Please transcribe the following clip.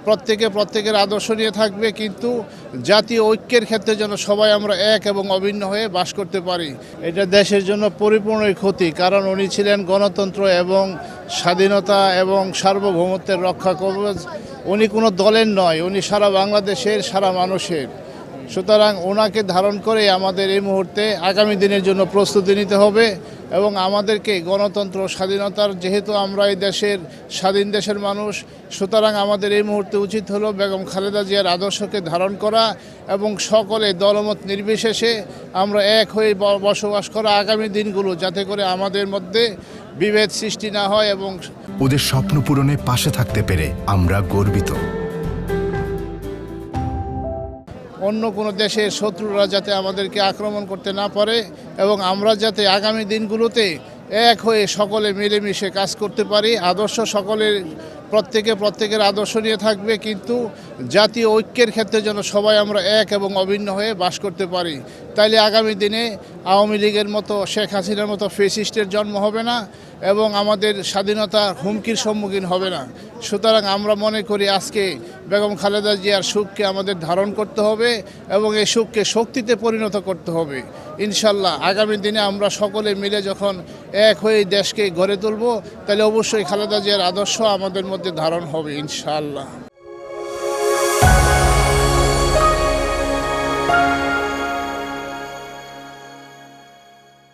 প্রত্যেকের আদর্শ নিয়ে থাকবে, কিন্তু জাতীয় ঐক্যের ক্ষেত্রে যেন সবাই আমরা এক এবং অভিন্ন হয়ে বাস করতে পারি। এটা দেশের জন্য পরিপূর্ণই ক্ষতি, কারণ উনি ছিলেন গণতন্ত্র এবং স্বাধীনতা এবং সার্বভৌমত্বের রক্ষা কবচ। উনি কোনো দলের নয়, উনি সারা বাংলাদেশের সারা মানুষের। সুতরাং ওনাকে ধারণ করে আমাদের এই মুহূর্তে আগামী দিনের জন্য প্রস্তুতি নিতে হবে এবং আমাদেরকে গণতন্ত্র স্বাধীনতার, যেহেতু আমরা এই দেশের স্বাধীন দেশের মানুষ, সুতরাং আমাদের এই মুহূর্তে উচিত হলো বেগম খালেদা জিয়ার আদর্শকে ধারণ করা এবং সকলে দলমত নির্বিশেষে আমরা এক হয়ে বসবাস করা আগামী দিনগুলো, যাতে করে আমাদের মধ্যে বিভেদ সৃষ্টি না হয় এবং ওদের স্বপ্ন পূরণে পাশে থাকতে পেরে আমরা গর্বিত। অন্য কোনো দেশের শত্রুরা যাতে আমাদেরকে আক্রমণ করতে না পারে এবং আমরা যাতে আগামী দিনগুলোতে এক হয়ে সকলে মিলেমিশে কাজ করতে পারি। আদর্শ সকলের প্রত্যেকের আদর্শ নিয়ে থাকবে, কিন্তু জাতীয় ঐক্যের ক্ষেত্রে যেন সবাই আমরা এক এবং অভিন্ন হয়ে বাস করতে পারি। তাইলে আগামী দিনে আওয়ামী লীগের মতো, শেখ হাসিনার মতো ফেসিস্টের জন্ম হবে না এবং আমাদের স্বাধীনতা হুমকির সম্মুখীন হবে না। সুতরাং আমরা মনে করি আজকে বেগম খালেদা জিয়ার সুখকে আমাদের ধারণ করতে হবে এবং এই সুখকে শক্তিতে পরিণত করতে হবে। ইনশাল্লাহ আগামী দিনে আমরা সকলে মিলে যখন এক হয়ে দেশকে গড়ে তুলব, তাহলে অবশ্যই খালেদা জিয়ার আদর্শ আমাদের মধ্যে ধারণ হবে ইনশাআল্লাহ।